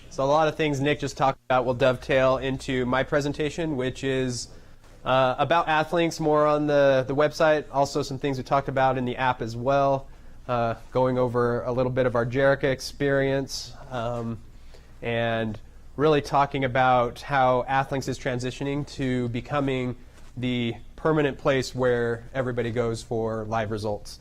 So a lot of things Nick just talked about will dovetail into my presentation, which is about Athlinks, more on the website. Also some things we talked about in the app as well. Going over a little bit of our Jerica experience, and really talking about how Athlinks is transitioning to becoming the permanent place where everybody goes for live results.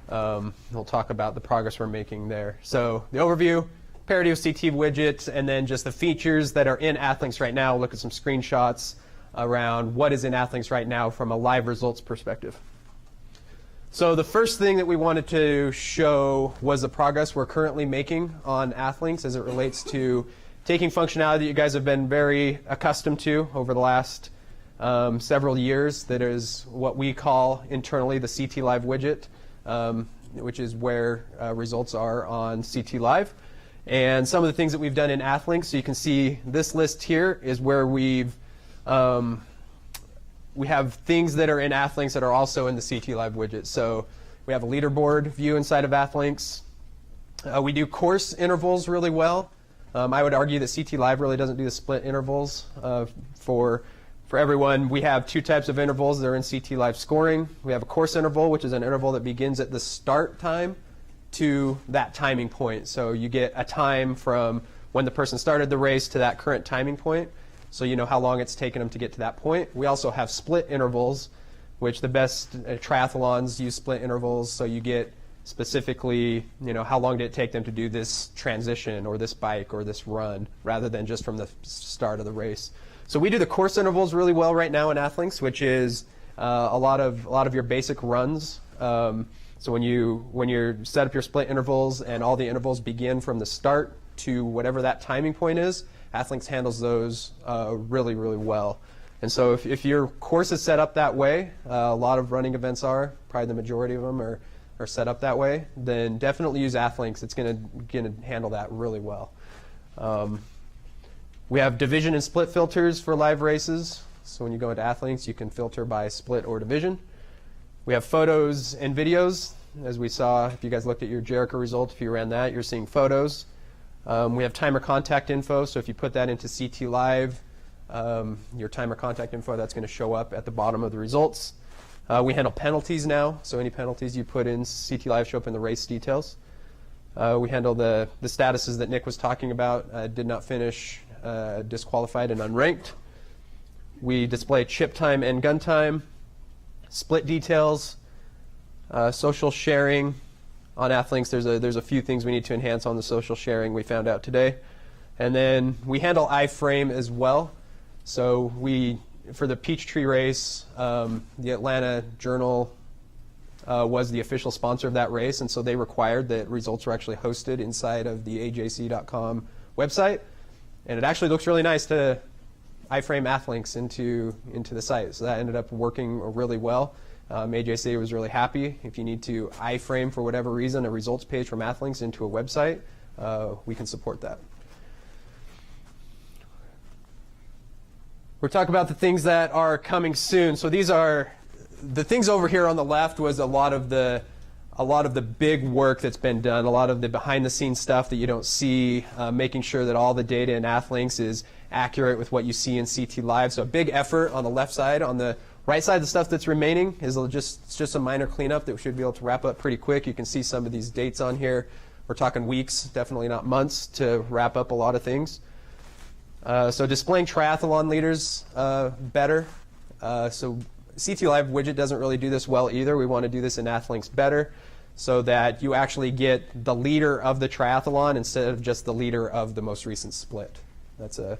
We'll talk about the progress we're making there. So the overview, parity of CT widgets, and then just the features that are in Athlinks right now. Look at some screenshots around what is in Athlinks right now from a live results perspective. So the first thing that we wanted to show was the progress we're currently making on Athlinks as it relates to taking functionality that you guys have been very accustomed to over the last several years. That is what we call internally the CT Live widget, which is where results are on CT Live. And some of the things that we've done in Athlinks, so you can see this list here is where we have things that are in Athlinks that are also in the CT Live widget. So we have a leaderboard view inside of Athlinks. We do course intervals really well. I would argue that CT Live really doesn't do the split intervals for everyone. We have two types of intervals that are in CT Live scoring. We have a course interval, which is an interval that begins at the start time to that timing point. So you get a time from when the person started the race to that current timing point, so you know how long it's taken them to get to that point. We also have split intervals, which the best triathlons use split intervals, so you get specifically, you know, how long did it take them to do this transition or this bike or this run, rather than just from the start of the race. So we do the course intervals really well right now in Athlinks, which is a lot of your basic runs. So when you set up your split intervals and all the intervals begin from the start to whatever that timing point is, Athlinks handles those really, really well. And so if your course is set up that way, a lot of running events are, probably the majority of them are set up that way, then definitely use Athlinks. It's going to handle that really well. We have division and split filters for live races. So when you go into Athlinks, you can filter by split or division. We have photos and videos. As we saw, if you guys looked at your Jerica result, if you ran that, you're seeing photos. We have timer contact info, so if you put that into CT Live, your timer contact info, that's going to show up at the bottom of the results. We handle penalties now, so any penalties you put in CT Live show up in the race details. We handle the statuses that Nick was talking about, did not finish, disqualified, and unranked. We display chip time and gun time, split details, social sharing. On Athlinks, there's a few things we need to enhance on the social sharing we found out today. And then we handle iframe as well. So for the Peachtree race, the Atlanta Journal was the official sponsor of that race, and so they required that results were actually hosted inside of the ajc.com website. And it actually looks really nice to iframe Athlinks into the site. So that ended up working really well. AJC was really happy. If you need to iframe for whatever reason a results page from Athlinks into a website, we can support that. We're talking about the things that are coming soon. So these are the things over here on the left. Was a lot of the big work that's been done, a lot of the behind-the-scenes stuff that you don't see, making sure that all the data in Athlinks is accurate with what you see in CT Live. So a big effort on the left side. On the right side, the stuff that's remaining is just a minor cleanup that we should be able to wrap up pretty quick. You can see some of these dates on here. We're talking weeks, definitely not months, to wrap up a lot of things. So displaying triathlon leaders better. So CT Live widget doesn't really do this well either. We want to do this in Athlinks better so that you actually get the leader of the triathlon instead of just the leader of the most recent split. That's a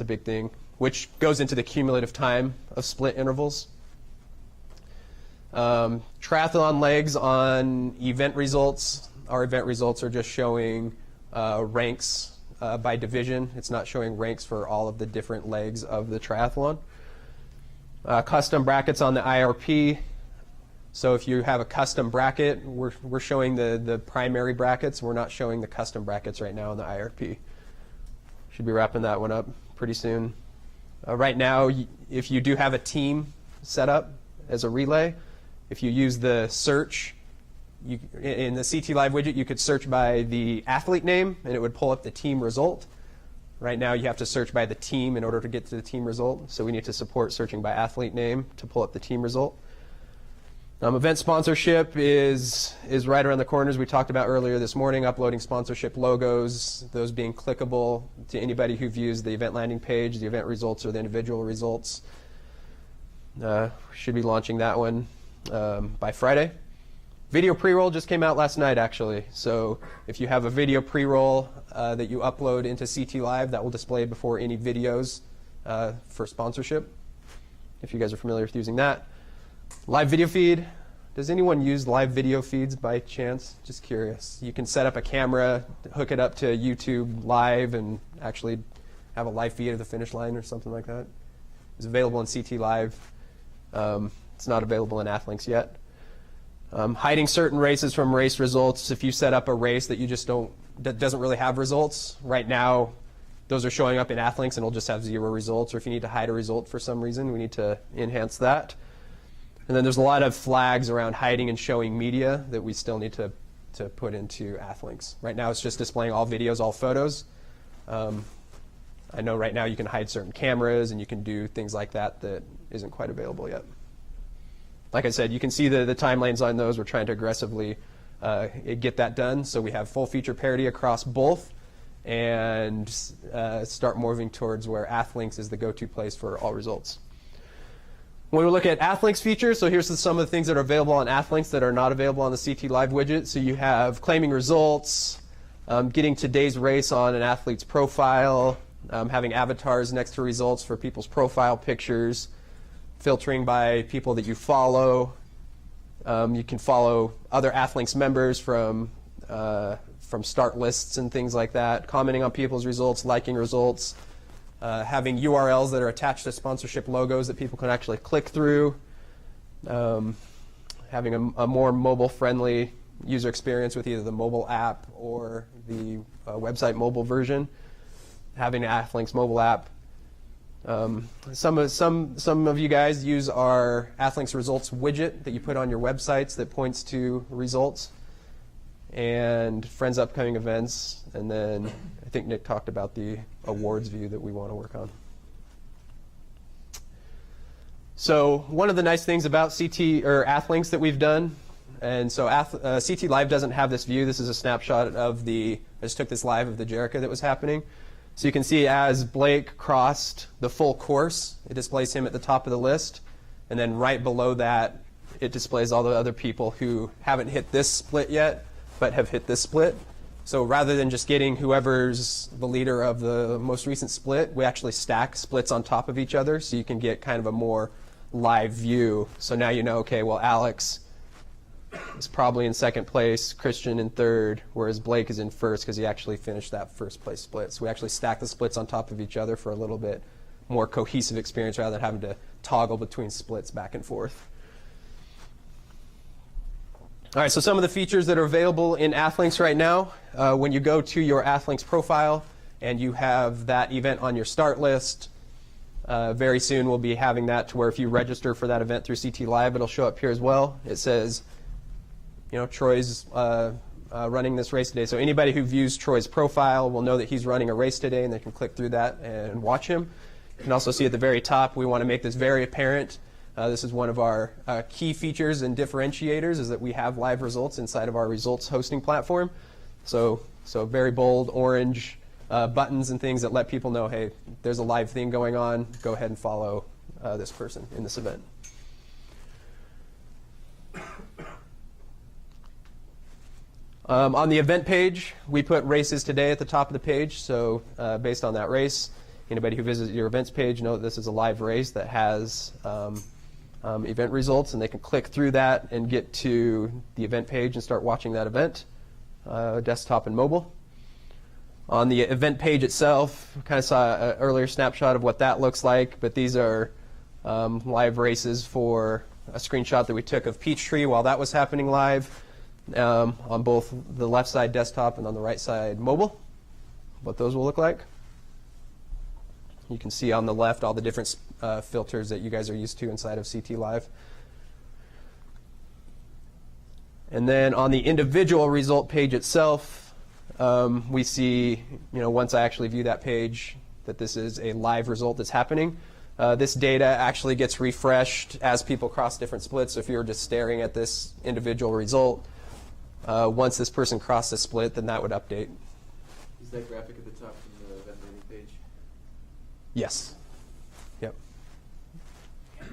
big thing, which goes into the cumulative time of split intervals. Triathlon legs on event results. Our event results are just showing ranks by division. It's not showing ranks for all of the different legs of the triathlon. Custom brackets on the IRP. So if you have a custom bracket, we're showing the primary brackets. We're not showing the custom brackets right now on the IRP. Should be wrapping that one up pretty soon. Right now, if you do have a team set up as a relay, if you use the search in the CT Live widget, you could search by the athlete name, and it would pull up the team result. Right now, you have to search by the team in order to get to the team result, so we need to support searching by athlete name to pull up the team result. Event sponsorship is right around the corner, as we talked about earlier this morning, uploading sponsorship logos, those being clickable to anybody who views the event landing page, the event results, or the individual results. Should be launching that one by Friday. Video pre-roll just came out last night, actually. So if you have a video pre-roll that you upload into CT Live, that will display before any videos for sponsorship, if you guys are familiar with using that. Live video feed. Does anyone use live video feeds by chance? Just curious. You can set up a camera, hook it up to YouTube Live, and actually have a live feed of the finish line or something like that. It's available in CT Live. It's not available in Athlinks yet. Hiding certain races from race results. If you set up a race that you just that doesn't really have results, right now those are showing up in Athlinks and it'll just have 0 results. Or if you need to hide a result for some reason, we need to enhance that. And then there's a lot of flags around hiding and showing media that we still need to put into Athlinks. Right now it's just displaying all videos, all photos. I know right now you can hide certain cameras and you can do things like that that isn't quite available yet. Like I said, you can see the timelines on those. We're trying to aggressively get that done so we have full feature parity across both and start moving towards where Athlinks is the go-to place for all results. When we look at Athlinks features, so here's some of the things that are available on Athlinks that are not available on the CT Live widget. So you have claiming results, getting today's race on an athlete's profile, having avatars next to results for people's profile pictures, filtering by people that you follow. You can follow other Athlinks members from start lists and things like that, commenting on people's results, liking results, having URLs that are attached to sponsorship logos that people can actually click through, having a more mobile-friendly user experience with either the mobile app or the website mobile version, having an Athlinks mobile app. Some of you guys use our Athlinks results widget that you put on your websites that points to results, and friends upcoming events, and then I think Nick talked about the awards view that we want to work on. So one of the nice things about Athlinks that we've done, and so CT Live doesn't have this view. This is a snapshot of I just took this live of the Jerica that was happening. So you can see as Blake crossed the full course, it displays him at the top of the list. And then right below that, it displays all the other people who haven't hit this split yet, but have hit this split. So rather than just getting whoever's the leader of the most recent split, we actually stack splits on top of each other so you can get kind of a more live view. So now you know, okay, well, Alex is probably in second place, Christian in third, whereas Blake is in first because he actually finished that first place split. So we actually stack the splits on top of each other for a little bit more cohesive experience rather than having to toggle between splits back and forth. All right, so some of the features that are available in Athlinks right now, when you go to your Athlinks profile and you have that event on your start list, very soon we'll be having that to where if you register for that event through CT Live, it'll show up here as well. It says, you know, Troy's running this race today. So anybody who views Troy's profile will know that he's running a race today, and they can click through that and watch him. You can also see at the very top, we want to make this very apparent. This is one of our key features and differentiators is that we have live results inside of our results hosting platform. So very bold orange buttons and things that let people know, hey, there's a live thing going on. Go ahead and follow this person in this event. On the event page, we put races today at the top of the page. So based on that race, anybody who visits your events page know that this is a live race that has event results, and they can click through that and get to the event page and start watching that event, desktop and mobile. On the event page itself, we kind of saw an earlier snapshot of what that looks like, but these are live races for a screenshot that we took of Peachtree while that was happening live on both the left side desktop and on the right side mobile, what those will look like. You can see on the left all the different filters that you guys are used to inside of CT Live. And then on the individual result page itself, we see, once I actually view that page, that this is a live result that's happening. This data actually gets refreshed as people cross different splits. So if you were just staring at this individual result, once this person crossed a split, then that would update. Is that graphic at the top from the event landing page? Yes. Yep. Kind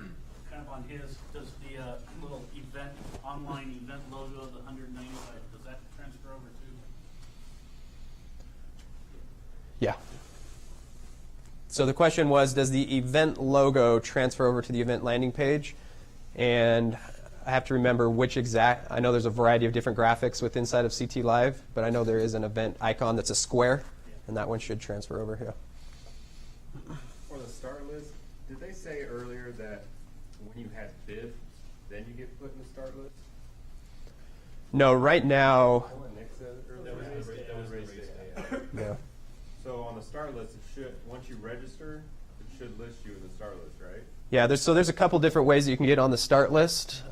of on his, does the little event, online event logo, the 195, does that transfer over too? Yeah. So the question was, does the event logo transfer over to the event landing page? And I have to remember which exact, I know there's a variety of different graphics with inside of CT Live, but I know there is an event icon that's a square, and that one should transfer over here. For the start list, did they say earlier that when you had bib, then you get put in the start list? No, right now, Nick said earlier. That was race day. yeah. So on the start list, it should, once you register, it should list you in the start list, right? Yeah, there's a couple different ways that you can get on the start list.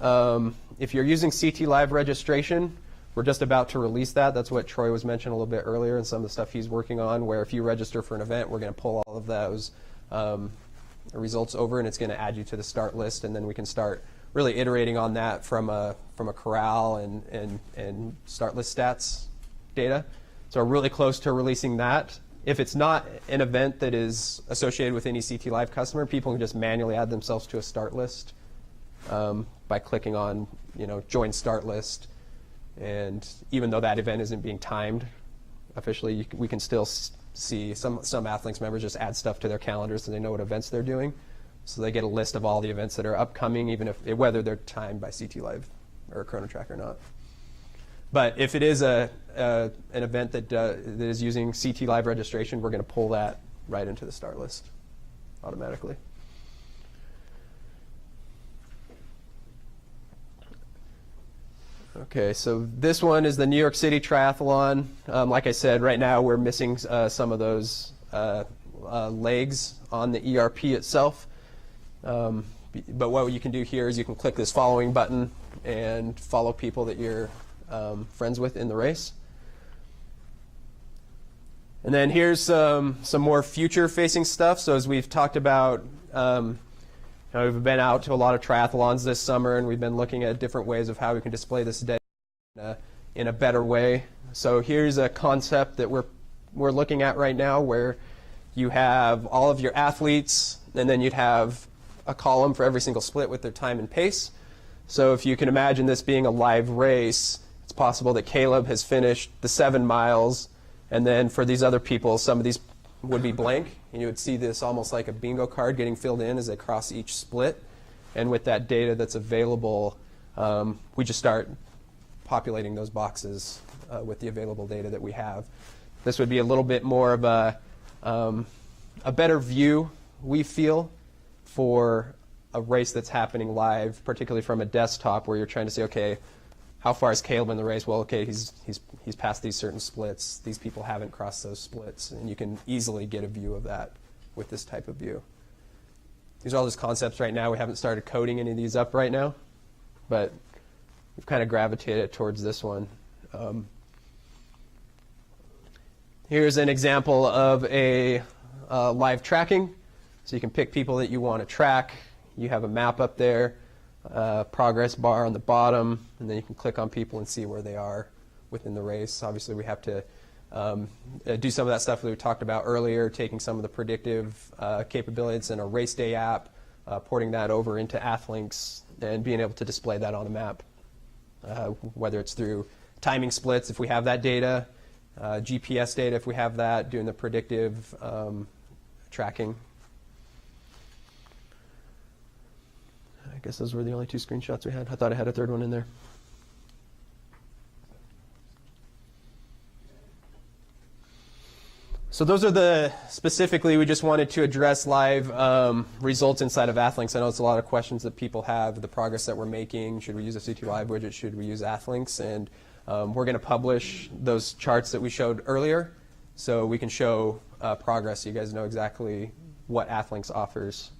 If you're using CT Live registration, we're just about to release that. That's what Troy was mentioning a little bit earlier and some of the stuff he's working on, where if you register for an event, we're going to pull all of those results over, and it's going to add you to the start list, and then we can start really iterating on that from a corral and start list stats data. So we're really close to releasing that. If it's not an event that is associated with any CT Live customer, people can just manually add themselves to a start list by clicking on, join start list. And even though that event isn't being timed officially, we can still see some Athlinks members just add stuff to their calendars so they know what events they're doing. So they get a list of all the events that are upcoming, even whether they're timed by CT Live or ChronoTrack or not. But if it is an event that is using CT Live registration, we're going to pull that right into the start list automatically. Okay, so this one is the New York City Triathlon. Like I said, right now we're missing some of those legs on the ERP itself. But what you can do here is you can click this following button and follow people that you're friends with in the race. And then here's some more future-facing stuff. So as we've talked about, we've been out to a lot of triathlons this summer, and we've been looking at different ways of how we can display this data in a better way. So here's a concept that we're looking at right now, where you have all of your athletes, and then you'd have a column for every single split with their time and pace. So if you can imagine this being a live race, it's possible that Caleb has finished the 7 miles, and then for these other people, some of these would be blank, and you would see this almost like a bingo card getting filled in as they cross each split. And with that data that's available, we just start populating those boxes with the available data that we have. This would be a little bit more of a better view, we feel, for a race that's happening live, particularly from a desktop, where you're trying to say, okay, how far is Caleb in the race? Well, okay, he's passed these certain splits. These people haven't crossed those splits, and you can easily get a view of that with this type of view. These are all just concepts right now. We haven't started coding any of these up right now, but we've kind of gravitated towards this one. Here's an example of a live tracking. So you can pick people that you want to track. You have a map up there, progress bar on the bottom, and then you can click on people and see where they are within the race. Obviously, we have to do some of that stuff that we talked about earlier, taking some of the predictive capabilities in a race day app, porting that over into Athlinks, and being able to display that on a map, whether it's through timing splits if we have that data, GPS data if we have that, doing the predictive tracking. I guess those were the only 2 screenshots we had. I thought I had a third one in there. So those are specifically, we just wanted to address live results inside of Athlinks. I know it's a lot of questions that people have, the progress that we're making. Should we use a CT Live widget? Should we use Athlinks? And we're going to publish those charts that we showed earlier so we can show progress so you guys know exactly what Athlinks offers